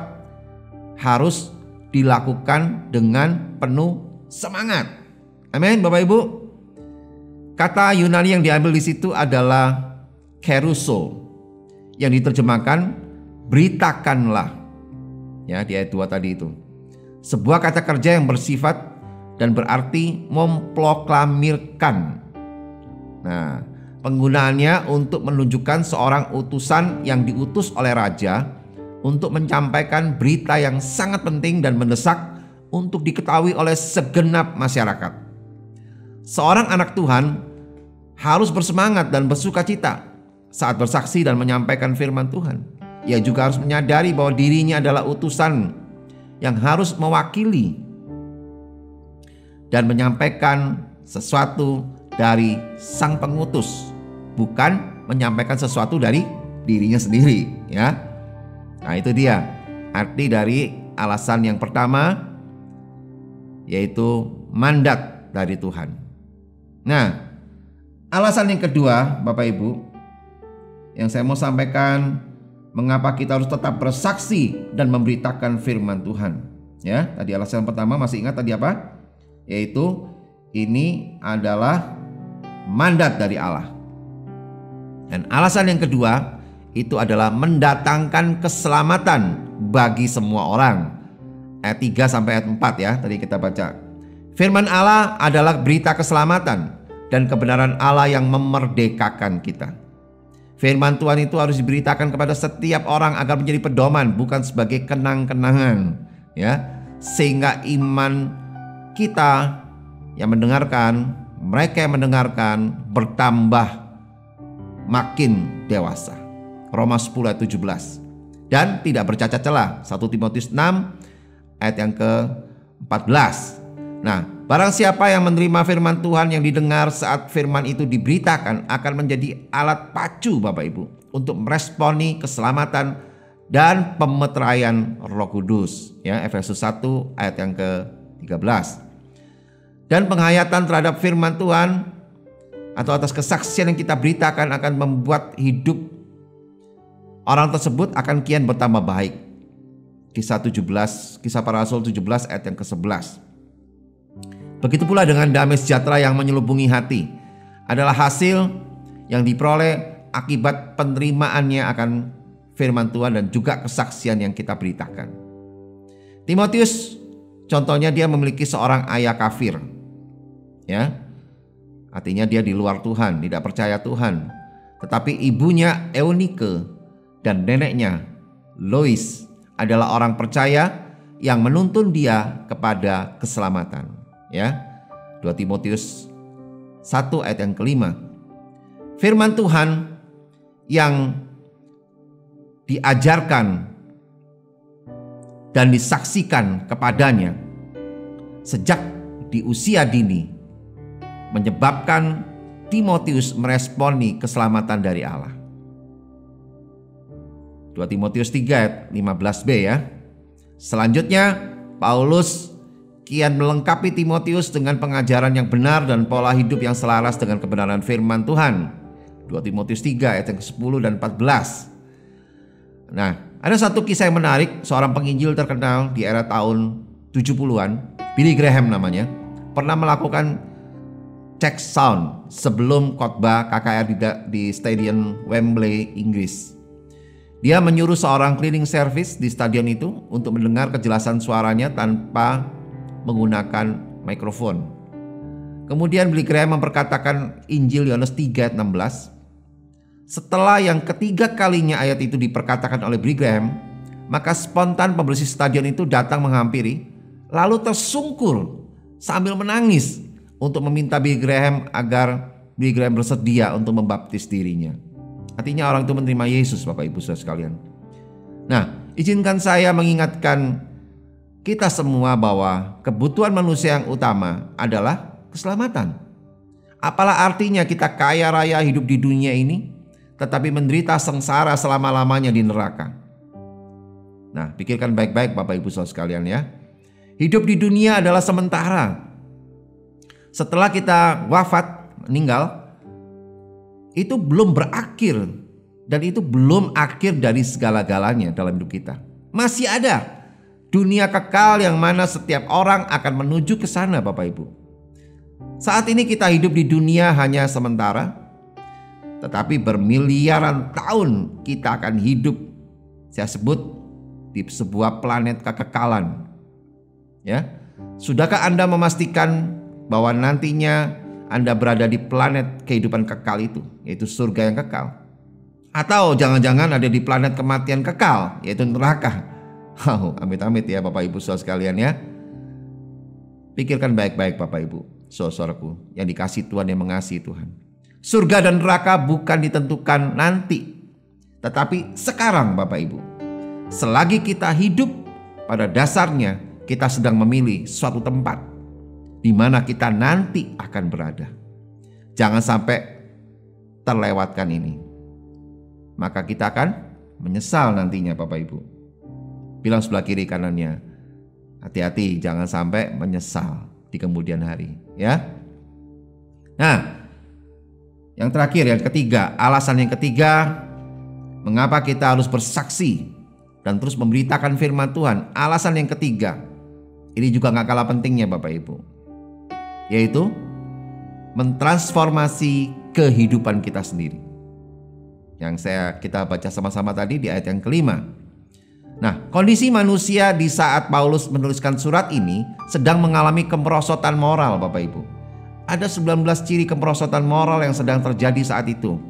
harus dilakukan dengan penuh semangat. Amin, Bapak Ibu. Kata Yunani yang diambil di situ adalah keruso, yang diterjemahkan beritakanlah. Ya, di ayat 2 tadi itu. Sebuah kata kerja yang bersifat dan berarti memproklamirkan. Nah, penggunaannya untuk menunjukkan seorang utusan yang diutus oleh raja untuk menyampaikan berita yang sangat penting dan mendesak untuk diketahui oleh segenap masyarakat. Seorang anak Tuhan harus bersemangat dan bersukacita saat bersaksi dan menyampaikan firman Tuhan. Ia juga harus menyadari bahwa dirinya adalah utusan yang harus mewakili dan menyampaikan sesuatu dari sang pengutus, bukan menyampaikan sesuatu dari dirinya sendiri, ya. Nah, itu dia arti dari alasan yang pertama, yaitu mandat dari Tuhan. Nah, alasan yang kedua, Bapak Ibu, yang saya mau sampaikan, mengapa kita harus tetap bersaksi dan memberitakan firman Tuhan. Ya, tadi alasan pertama masih ingat tadi apa? Yaitu ini adalah mandat dari Allah. Dan alasan yang kedua itu adalah mendatangkan keselamatan bagi semua orang. Ayat 3 sampai ayat 4 ya, tadi kita baca. Firman Allah adalah berita keselamatan dan kebenaran Allah yang memerdekakan kita. Firman Tuhan itu harus diberitakan kepada setiap orang agar menjadi pedoman, bukan sebagai kenang-kenangan, ya. Sehingga iman kita yang mendengarkan, mereka yang mendengarkan bertambah makin dewasa. Roma 10 ayat 17. Dan tidak bercacat celah. 1 Timotius 6 ayat yang ke-14. Nah, barang siapa yang menerima firman Tuhan yang didengar saat firman itu diberitakan akan menjadi alat pacu, Bapak Ibu, untuk meresponi keselamatan dan pemeteraian Roh Kudus. Ya, Efesus 1 ayat yang ke-13. Dan penghayatan terhadap firman Tuhan atau atas kesaksian yang kita beritakan akan membuat hidup orang tersebut akan kian bertambah baik. Kisah Para Rasul 17 ayat yang ke-11. Begitu pula dengan damai sejahtera yang menyelubungi hati adalah hasil yang diperoleh akibat penerimaannya akan firman Tuhan dan juga kesaksian yang kita beritakan. Timotius contohnya dia memiliki seorang ayah kafir. Ya. Artinya dia di luar Tuhan, tidak percaya Tuhan. Tetapi ibunya Eunike dan neneknya Lois adalah orang percaya yang menuntun dia kepada keselamatan. Ya, 2 Timotius 1 ayat yang kelima. Firman Tuhan yang diajarkan dan disaksikan kepadanya sejak di usia dini menyebabkan Timotius meresponi keselamatan dari Allah. 2 Timotius 3 ayat 15b ya. Selanjutnya Paulus kian melengkapi Timotius dengan pengajaran yang benar dan pola hidup yang selaras dengan kebenaran firman Tuhan. 2 Timotius 3 ayat yang ke-10 dan 14. Nah, ada satu kisah yang menarik. Seorang penginjil terkenal di era tahun 70-an, Billy Graham namanya, pernah melakukan cek sound sebelum khotbah KKR di Stadion Wembley, Inggris. Dia menyuruh seorang cleaning service di stadion itu untuk mendengar kejelasan suaranya tanpa menggunakan mikrofon. Kemudian Billy Graham memperkatakan Injil Yohanes 3 ayat 16. Setelah yang ketiga kalinya ayat itu diperkatakan oleh Billy Graham, maka spontan pembersih stadion itu datang menghampiri, lalu tersungkur sambil menangis untuk meminta Billy Graham agar Billy Graham bersedia untuk membaptis dirinya. Artinya orang itu menerima Yesus, Bapak Ibu Saudara sekalian. Nah, izinkan saya mengingatkan kita semua bahwa kebutuhan manusia yang utama adalah keselamatan. Apalah artinya kita kaya raya hidup di dunia ini, tetapi menderita sengsara selama-lamanya di neraka. Nah, pikirkan baik-baik Bapak Ibu Saudara sekalian ya. Hidup di dunia adalah sementara. Setelah kita wafat, meninggal, itu belum berakhir dan itu belum akhir dari segala-galanya dalam hidup kita. Masih ada dunia kekal yang mana setiap orang akan menuju ke sana, Bapak Ibu. Saat ini kita hidup di dunia hanya sementara, tetapi bermiliaran tahun kita akan hidup, saya sebut, di sebuah planet kekekalan. Ya, sudahkah Anda memastikan bahwa nantinya Anda berada di planet kehidupan kekal itu, yaitu surga yang kekal? Atau jangan-jangan ada di planet kematian kekal, yaitu neraka? Amit-amit ya Bapak Ibu Saudara sekalian ya. Pikirkan baik-baik Bapak Ibu saudaraku yang dikasihi Tuhan, yang mengasihi Tuhan. Surga dan neraka bukan ditentukan nanti, tetapi sekarang Bapak Ibu. Selagi kita hidup, pada dasarnya kita sedang memilih suatu tempat di mana kita nanti akan berada. Jangan sampai terlewatkan ini. Maka kita akan menyesal nantinya Bapak Ibu. Bilang sebelah kiri kanannya, hati-hati jangan sampai menyesal di kemudian hari ya. Nah, yang terakhir, yang ketiga, alasan yang ketiga mengapa kita harus bersaksi dan terus memberitakan firman Tuhan. Alasan yang ketiga, ini juga gak kalah pentingnya Bapak Ibu, yaitu mentransformasi kehidupan kita sendiri. Yang kita baca sama-sama tadi di ayat yang kelima. Nah, kondisi manusia di saat Paulus menuliskan surat ini sedang mengalami kemerosotan moral Bapak Ibu. Ada 19 ciri kemerosotan moral yang sedang terjadi saat itu,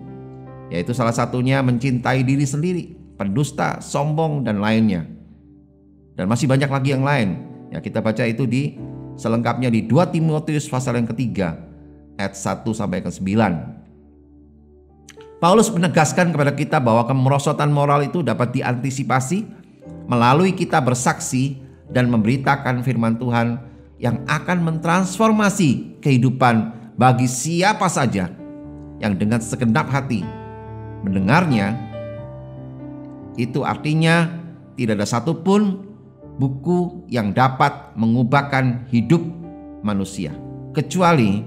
yaitu salah satunya mencintai diri sendiri, pendusta, sombong, dan lainnya. Dan masih banyak lagi yang lain. Ya, kita baca itu di selengkapnya di 2 Timotius pasal yang ketiga ayat 1 sampai ke 9. Paulus menegaskan kepada kita bahwa kemerosotan moral itu dapat diantisipasi melalui kita bersaksi dan memberitakan firman Tuhan yang akan mentransformasi kehidupan bagi siapa saja yang dengan segenap hati mendengarnya. Itu artinya tidak ada satupun buku yang dapat mengubahkan hidup manusia kecuali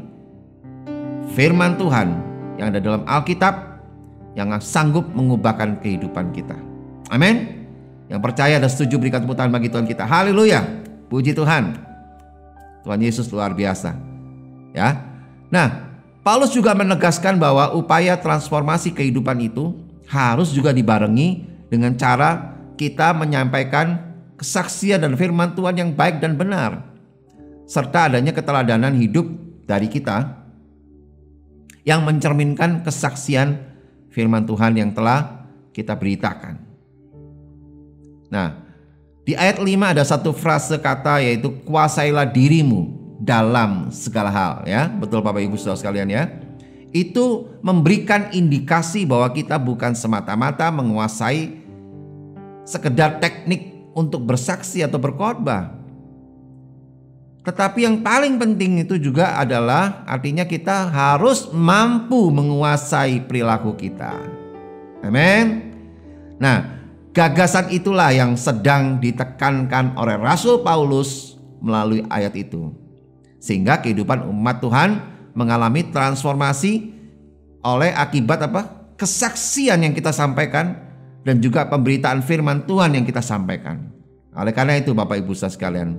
firman Tuhan yang ada dalam Alkitab yang sanggup mengubahkan kehidupan kita. Amin. Yang percaya dan setuju berikan tepuk tangan bagi Tuhan kita. Haleluya. Puji Tuhan. Tuhan Yesus luar biasa. Ya. Nah, Paulus juga menegaskan bahwa upaya transformasi kehidupan itu harus juga dibarengi dengan cara kita menyampaikan kesaksian dan firman Tuhan yang baik dan benar, serta adanya keteladanan hidup dari kita yang mencerminkan kesaksian firman Tuhan yang telah kita beritakan. Nah, di ayat 5 ada satu frase kata, yaitu kuasailah dirimu dalam segala hal, ya. Betul Bapak Ibu Saudara sekalian, ya. Itu memberikan indikasi bahwa kita bukan semata-mata menguasai sekedar teknik untuk bersaksi atau berkhotbah. Tetapi yang paling penting itu juga adalah artinya kita harus mampu menguasai perilaku kita. Amin. Nah, gagasan itulah yang sedang ditekankan oleh Rasul Paulus melalui ayat itu. Sehingga kehidupan umat Tuhan mengalami transformasi oleh akibat apa? Kesaksian yang kita sampaikan dan juga pemberitaan firman Tuhan yang kita sampaikan. Oleh karena itu Bapak Ibu Saudara sekalian,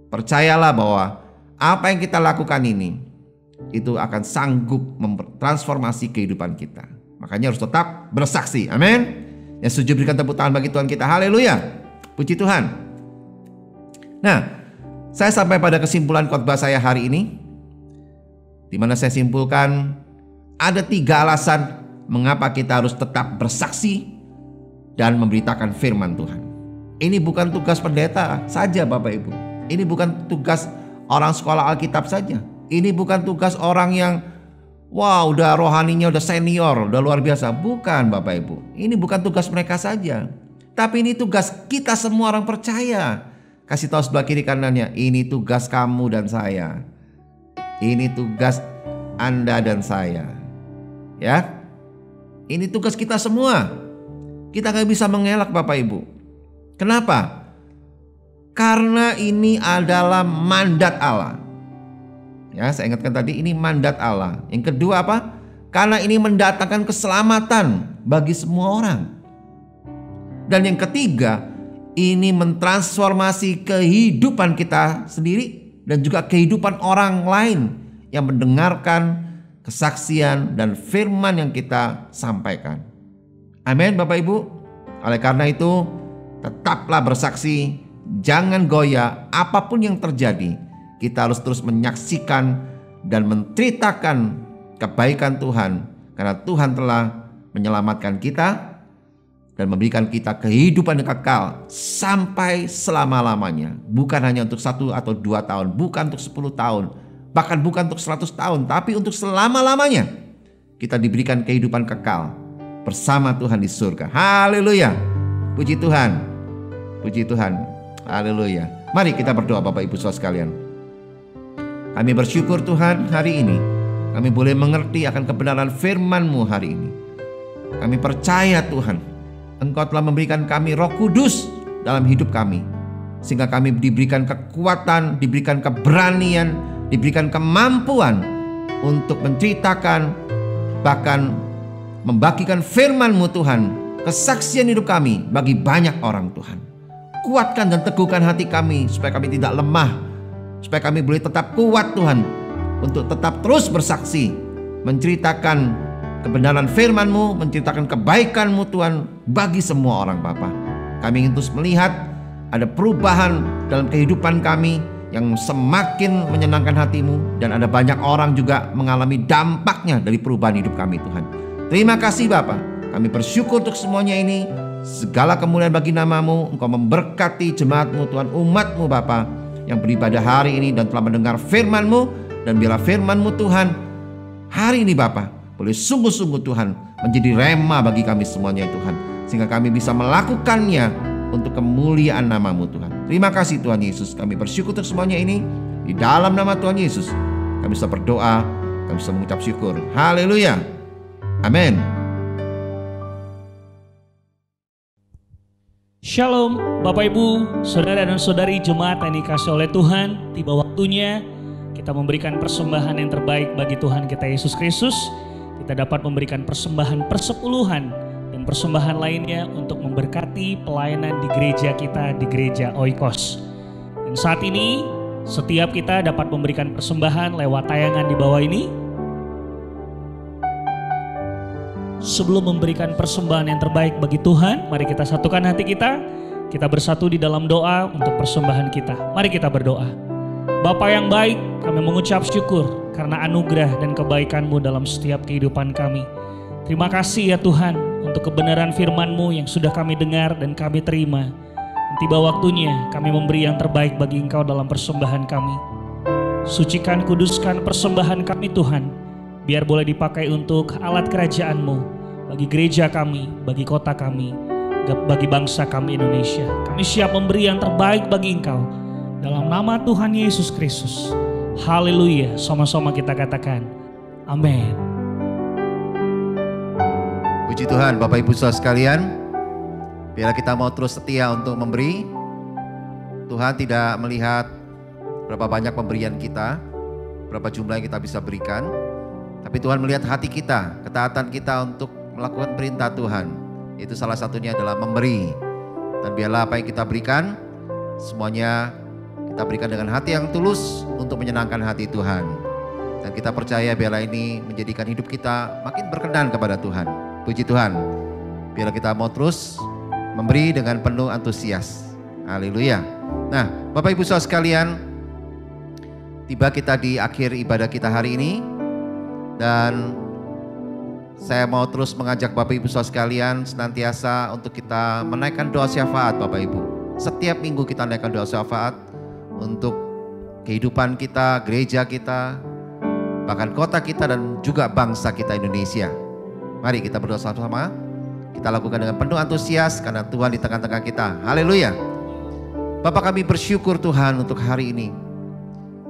percayalah bahwa apa yang kita lakukan ini itu akan sanggup memtransformasi kehidupan kita. Makanya harus tetap bersaksi. Amin. Yang setuju berikan tepuk tangan bagi Tuhan kita. Haleluya. Puji Tuhan. Nah, saya sampai pada kesimpulan khotbah saya hari ini, di mana saya simpulkan ada 3 alasan mengapa kita harus tetap bersaksi dan memberitakan firman Tuhan. Ini bukan tugas pendeta saja Bapak Ibu. Ini bukan tugas orang sekolah Alkitab saja. Ini bukan tugas orang yang udah rohaninya udah senior, udah luar biasa. Bukan Bapak Ibu. Ini bukan tugas mereka saja. Tapi ini tugas kita semua orang percaya. Kasih tahu sebelah kiri kanannya, ini tugas kamu dan saya. Ini tugas Anda dan saya. Ya. Ini tugas kita semua. Kita gak bisa mengelak Bapak Ibu. Kenapa? Karena ini adalah mandat Allah. Ya, saya ingatkan tadi, ini mandat Allah. Yang kedua apa? Karena ini mendatangkan keselamatan bagi semua orang. Dan yang ketiga, ini mentransformasi kehidupan kita sendiri dan juga kehidupan orang lain yang mendengarkan kesaksian dan firman yang kita sampaikan. Amin Bapak Ibu. Oleh karena itu, tetaplah bersaksi, jangan goyah apapun yang terjadi. Kita harus terus menyaksikan dan menceritakan kebaikan Tuhan, karena Tuhan telah menyelamatkan kita dan memberikan kita kehidupan yang kekal sampai selama-lamanya. Bukan hanya untuk 1 atau 2 tahun, bukan untuk 10 tahun, bahkan bukan untuk 100 tahun, tapi untuk selama-lamanya kita diberikan kehidupan kekal bersama Tuhan di surga. Haleluya. Puji Tuhan. Puji Tuhan. Haleluya. Mari kita berdoa Bapak Ibu Saudara sekalian. Kami bersyukur Tuhan hari ini kami boleh mengerti akan kebenaran firman-Mu hari ini. Kami percaya Tuhan, Engkau telah memberikan kami Roh Kudus dalam hidup kami, sehingga kami diberikan kekuatan, diberikan keberanian, diberikan kemampuan untuk menceritakan, bahkan membagikan firman-Mu Tuhan, kesaksian hidup kami bagi banyak orang Tuhan. Kuatkan dan teguhkan hati kami supaya kami tidak lemah, supaya kami boleh tetap kuat Tuhan untuk tetap terus bersaksi, menceritakan kebenaran firman-Mu, menceritakan kebaikan-Mu Tuhan bagi semua orang Bapa. Kami ingin terus melihat ada perubahan dalam kehidupan kami yang semakin menyenangkan hati-Mu, dan ada banyak orang juga mengalami dampaknya dari perubahan hidup kami Tuhan. Terima kasih Bapa. Kami bersyukur untuk semuanya ini. Segala kemuliaan bagi nama-Mu. Engkau memberkati jemaat-Mu Tuhan, umat-Mu Bapa yang beribadah hari ini dan telah mendengar firman-Mu. Dan biarlah firman-Mu Tuhan hari ini Bapa boleh sungguh-sungguh Tuhan menjadi rema bagi kami semuanya Tuhan, sehingga kami bisa melakukannya untuk kemuliaan nama-Mu Tuhan. Terima kasih Tuhan Yesus. Kami bersyukur untuk semuanya ini. Di dalam nama Tuhan Yesus kami bisa berdoa, kami bisa mengucap syukur. Haleluya. Amin. Shalom Bapak Ibu, Saudara dan Saudari jemaat yang dikasihi oleh Tuhan. Tiba waktunya kita memberikan persembahan yang terbaik bagi Tuhan kita Yesus Kristus. Kita dapat memberikan persembahan persepuluhan dan persembahan lainnya untuk memberkati pelayanan di gereja kita, di gereja Oikos. Dan saat ini setiap kita dapat memberikan persembahan lewat tayangan di bawah ini. Sebelum memberikan persembahan yang terbaik bagi Tuhan, mari kita satukan hati kita. Kita bersatu di dalam doa untuk persembahan kita. Mari kita berdoa. Bapa yang baik, kami mengucap syukur karena anugerah dan kebaikan-Mu dalam setiap kehidupan kami. Terima kasih ya Tuhan untuk kebenaran firman-Mu yang sudah kami dengar dan kami terima. Tiba waktunya kami memberi yang terbaik bagi Engkau dalam persembahan kami. Sucikan, kuduskan persembahan kami Tuhan, biar boleh dipakai untuk alat kerajaan-Mu, bagi gereja kami, bagi kota kami, bagi bangsa kami Indonesia. Kami siap memberi yang terbaik bagi Engkau, dalam nama Tuhan Yesus Kristus. Haleluya, sama-sama kita katakan, amin. Puji Tuhan, Bapak Ibu Saudara sekalian, biarlah kita mau terus setia untuk memberi. Tuhan tidak melihat berapa banyak pemberian kita, berapa jumlah yang kita bisa berikan, tapi Tuhan melihat hati kita, ketaatan kita untuk melakukan perintah Tuhan. Itu salah satunya adalah memberi. Dan biarlah apa yang kita berikan, semuanya kita berikan dengan hati yang tulus untuk menyenangkan hati Tuhan. Dan kita percaya biarlah ini menjadikan hidup kita makin berkenan kepada Tuhan. Puji Tuhan, biarlah kita mau terus memberi dengan penuh antusias. Haleluya. Nah, Bapak Ibu Saudara sekalian, tiba kita di akhir ibadah kita hari ini. Dan saya mau terus mengajak Bapak Ibu Saudara sekalian senantiasa untuk kita menaikkan doa syafaat Bapak Ibu. Setiap minggu kita naikkan doa syafaat untuk kehidupan kita, gereja kita, bahkan kota kita dan juga bangsa kita Indonesia. Mari kita berdoa sama-sama. Kita lakukan dengan penuh antusias karena Tuhan di tengah-tengah kita. Haleluya. Bapak, kami bersyukur Tuhan untuk hari ini.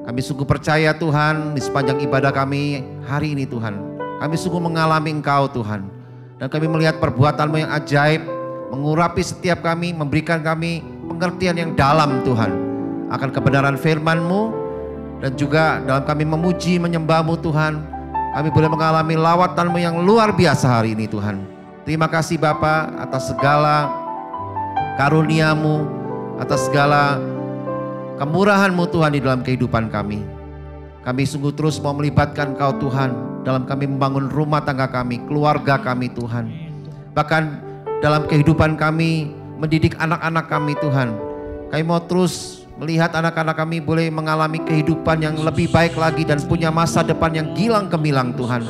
Kami sungguh percaya Tuhan di sepanjang ibadah kami hari ini Tuhan. Kami sungguh mengalami Engkau Tuhan. Dan kami melihat perbuatan-Mu yang ajaib, mengurapi setiap kami, memberikan kami pengertian yang dalam Tuhan akan kebenaran firman-Mu. Dan juga dalam kami memuji, menyembah-Mu Tuhan, kami boleh mengalami lawatan-Mu yang luar biasa hari ini Tuhan. Terima kasih Bapa atas segala karunia-Mu, atas segala kemurahan-Mu Tuhan di dalam kehidupan kami. Kami sungguh terus mau melibatkan Kau Tuhan dalam kami membangun rumah tangga kami, keluarga kami Tuhan. Bahkan dalam kehidupan kami mendidik anak-anak kami Tuhan. Kami mau terus melihat anak-anak kami boleh mengalami kehidupan yang lebih baik lagi dan punya masa depan yang gilang gemilang Tuhan.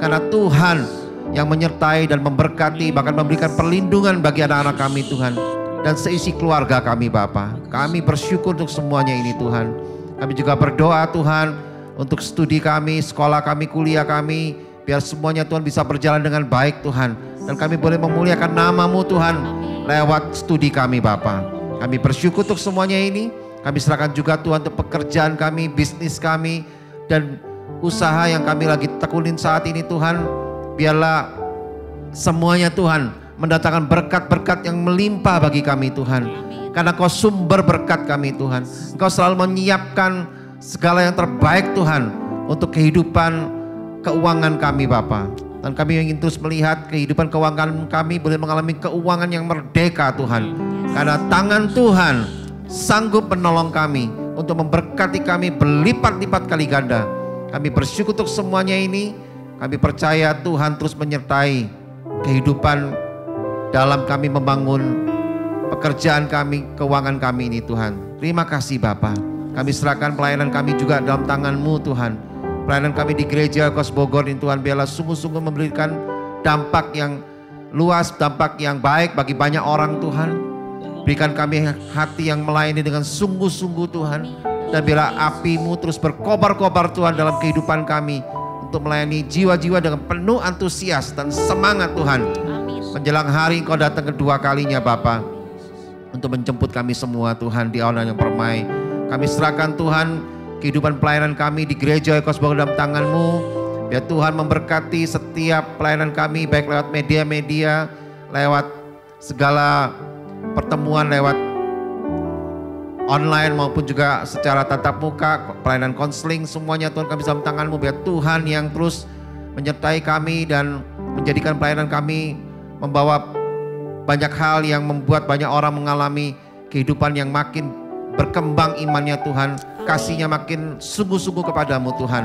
Karena Tuhan yang menyertai dan memberkati, bahkan memberikan perlindungan bagi anak-anak kami Tuhan. Dan seisi keluarga kami Bapa. Kami bersyukur untuk semuanya ini Tuhan. Kami juga berdoa Tuhan untuk studi kami, sekolah kami, kuliah kami. Biar semuanya Tuhan bisa berjalan dengan baik Tuhan. Dan kami boleh memuliakan nama-Mu Tuhan lewat studi kami Bapa. Kami bersyukur untuk semuanya ini. Kami serahkan juga Tuhan untuk pekerjaan kami, bisnis kami, dan usaha yang kami lagi tekunin saat ini Tuhan. Biarlah semuanya Tuhan mendatangkan berkat-berkat yang melimpah bagi kami Tuhan. Karena Kau sumber berkat kami Tuhan. Engkau selalu menyiapkan segala yang terbaik Tuhan untuk kehidupan keuangan kami Bapa. Dan kami ingin terus melihat kehidupan keuangan kami boleh mengalami keuangan yang merdeka Tuhan. Karena tangan Tuhan sanggup menolong kami untuk memberkati kami berlipat-lipat kali ganda. Kami bersyukur untuk semuanya ini. Kami percaya Tuhan terus menyertai kehidupan dalam kami membangun pekerjaan kami, keuangan kami ini Tuhan. Terima kasih Bapa. Kami serahkan pelayanan kami juga dalam tangan-Mu Tuhan. Pelayanan kami di gereja Kos Bogor ini Tuhan, biarlah sungguh-sungguh memberikan dampak yang luas, dampak yang baik bagi banyak orang Tuhan. Berikan kami hati yang melayani dengan sungguh-sungguh Tuhan. Dan biarlah api-Mu terus berkobar-kobar Tuhan dalam kehidupan kami. Untuk melayani jiwa-jiwa dengan penuh antusias dan semangat Tuhan. Menjelang hari Engkau datang kedua kalinya Bapa. Untuk menjemput kami semua Tuhan di awan yang permai. Kami serahkan Tuhan kehidupan pelayanan kami di gereja Kos Bogor dalam tangan-Mu. Biar Tuhan memberkati setiap pelayanan kami baik lewat media-media, lewat segala pertemuan lewat online maupun juga secara tatap muka, pelayanan konseling, semuanya Tuhan kami dalam tangan-Mu. Biar Tuhan yang terus menyertai kami dan menjadikan pelayanan kami membawa banyak hal yang membuat banyak orang mengalami kehidupan yang makin berkembang imannya Tuhan. Kasih-Nya makin sungguh-sungguh kepadamu Tuhan.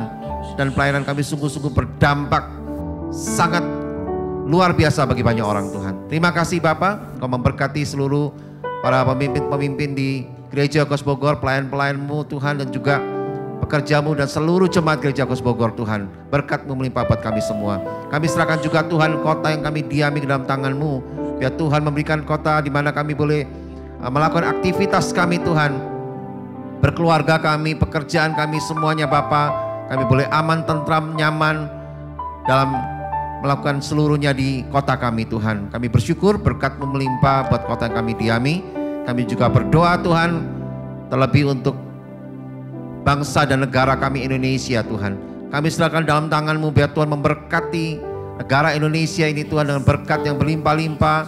Dan pelayanan kami sungguh-sungguh berdampak sangat luar biasa bagi banyak orang Tuhan. Terima kasih Bapa, Kau memberkati seluruh para pemimpin-pemimpin di gereja Kos Bogor, pelayan-pelayan-Mu Tuhan, dan juga pekerjamu dan seluruh jemaat Gereja Kos Bogor Tuhan. Berkat-Mu melimpah buat kami semua. Kami serahkan juga Tuhan kota yang kami diami dalam tangan-Mu. Biar Tuhan memberikan kota di mana kami boleh melakukan aktivitas kami Tuhan. Berkeluarga kami, pekerjaan kami semuanya Bapa. Kami boleh aman, tentram, nyaman dalam melakukan seluruhnya di kota kami Tuhan. Kami bersyukur berkat-Mu melimpah buat kota yang kami diami. Kami juga berdoa Tuhan terlebih untuk bangsa dan negara kami Indonesia Tuhan. Kami serahkan dalam tangan-Mu biar Tuhan memberkati negara Indonesia ini Tuhan dengan berkat yang berlimpah-limpah.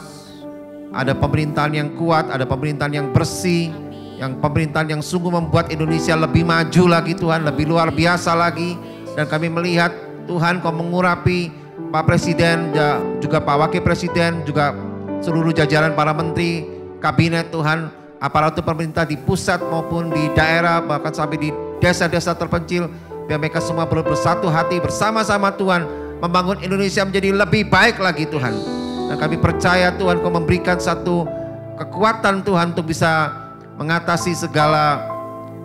Ada pemerintahan yang kuat, ada pemerintahan yang bersih, yang pemerintahan yang sungguh membuat Indonesia lebih maju lagi Tuhan, lebih luar biasa lagi. Dan kami melihat Tuhan Kau mengurapi Pak Presiden, juga Pak Wakil Presiden, juga seluruh jajaran para menteri, kabinet Tuhan, aparatur pemerintah di pusat maupun di daerah, bahkan sampai di desa-desa terpencil, biar mereka semua bersatu hati bersama-sama Tuhan, membangun Indonesia menjadi lebih baik lagi Tuhan. Dan kami percaya Tuhan Kau memberikan satu kekuatan Tuhan untuk bisa mengatasi segala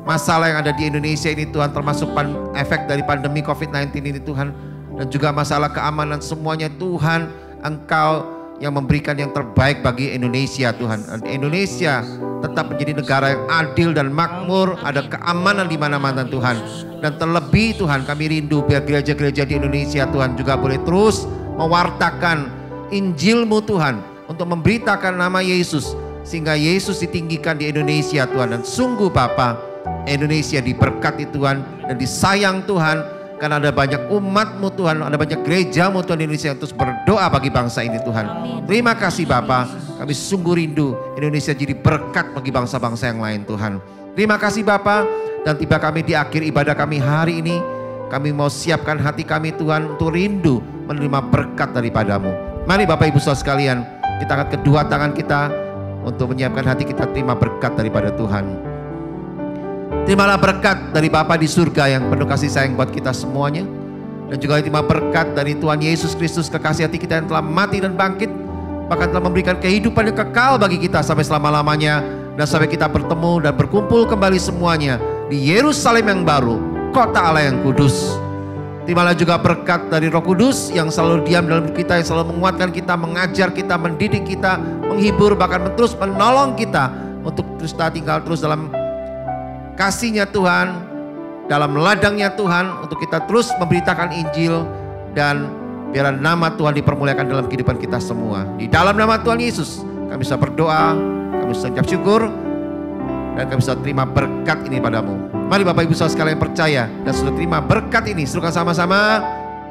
masalah yang ada di Indonesia ini Tuhan, termasuk efek dari pandemi COVID-19 ini Tuhan, dan juga masalah keamanan semuanya Tuhan. Engkau yang memberikan yang terbaik bagi Indonesia Tuhan. Dan Indonesia tetap menjadi negara yang adil dan makmur, ada keamanan di mana-mana Tuhan. Dan terlebih Tuhan kami rindu biar gereja-gereja di Indonesia Tuhan juga boleh terus mewartakan Injil-Mu Tuhan, untuk memberitakan nama Yesus, sehingga Yesus ditinggikan di Indonesia Tuhan. Dan sungguh Bapa, Indonesia diberkati Tuhan dan disayang Tuhan, karena ada banyak umat-Mu Tuhan, ada banyak gereja-Mu Tuhan di Indonesia yang terus berdoa bagi bangsa ini Tuhan. Amin. Terima kasih Bapa, kami sungguh rindu Indonesia jadi berkat bagi bangsa-bangsa yang lain Tuhan. Terima kasih Bapa, dan tiba kami di akhir ibadah kami hari ini, kami mau siapkan hati kami Tuhan untuk rindu menerima berkat daripada-Mu. Mari Bapak Ibu Saudara sekalian, kita angkat kedua tangan kita untuk menyiapkan hati kita terima berkat daripada Tuhan. Terimalah berkat dari Bapa di surga yang penuh kasih sayang buat kita semuanya. Dan juga terima berkat dari Tuhan Yesus Kristus, kekasih hati kita yang telah mati dan bangkit, bahkan telah memberikan kehidupan yang kekal bagi kita sampai selama-lamanya. Dan sampai kita bertemu dan berkumpul kembali semuanya di Yerusalem yang baru, kota Allah yang kudus. Terimalah juga berkat dari Roh Kudus yang selalu diam dalam kita, yang selalu menguatkan kita, mengajar kita, mendidik kita, menghibur, bahkan terus menolong kita untuk terus tinggal terus dalam kasih-Nya Tuhan, dalam ladang-Nya Tuhan, untuk kita terus memberitakan Injil, dan biar nama Tuhan dipermuliakan dalam kehidupan kita semua. Di dalam nama Tuhan Yesus kami bisa berdoa, kami bisa ucap syukur, dan kami bisa terima berkat ini padamu. Mari Bapak Ibu Saudara sekalian percaya dan sudah terima berkat ini, serukan sama-sama.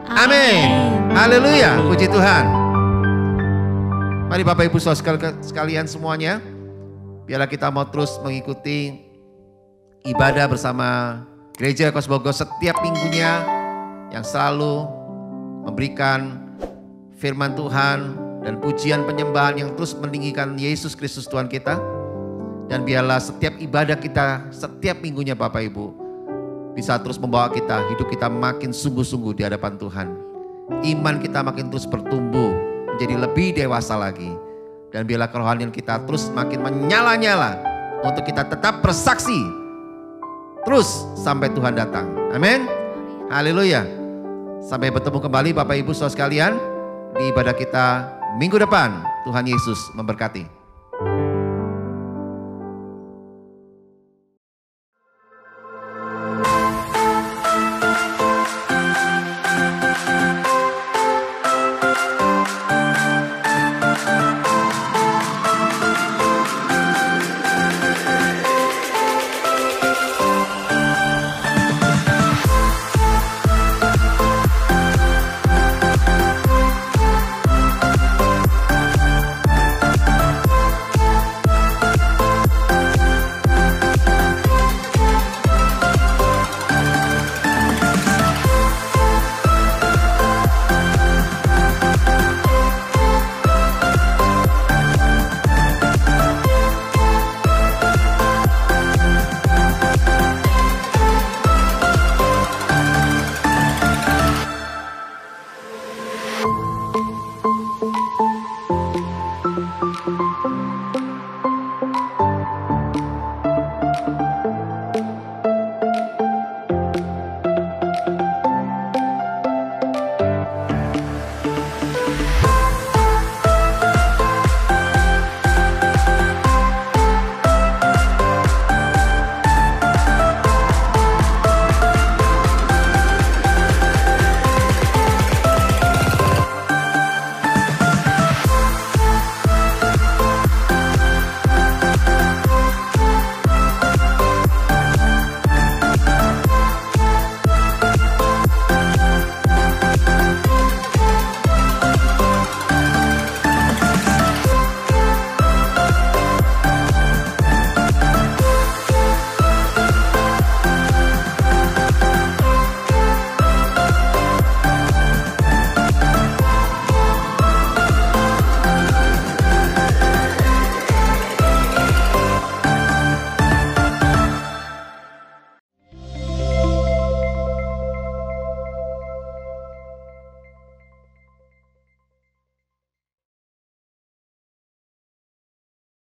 Amin. Haleluya, puji Tuhan. Mari Bapak Ibu Saudara sekalian semuanya, biarlah kita mau terus mengikuti ibadah bersama Gereja Kos Bogor setiap minggunya, yang selalu memberikan firman Tuhan dan pujian penyembahan yang terus meninggikan Yesus Kristus Tuhan kita. Dan biarlah setiap ibadah kita setiap minggunya Bapak Ibu bisa terus membawa kita, hidup kita makin sungguh-sungguh di hadapan Tuhan. Iman kita makin terus bertumbuh menjadi lebih dewasa lagi. Dan biarlah kerohanian kita terus makin menyala-nyala untuk kita tetap bersaksi terus sampai Tuhan datang. Amin. Haleluya. Sampai bertemu kembali Bapak Ibu Saudara sekalian di ibadah kita minggu depan. Tuhan Yesus memberkati.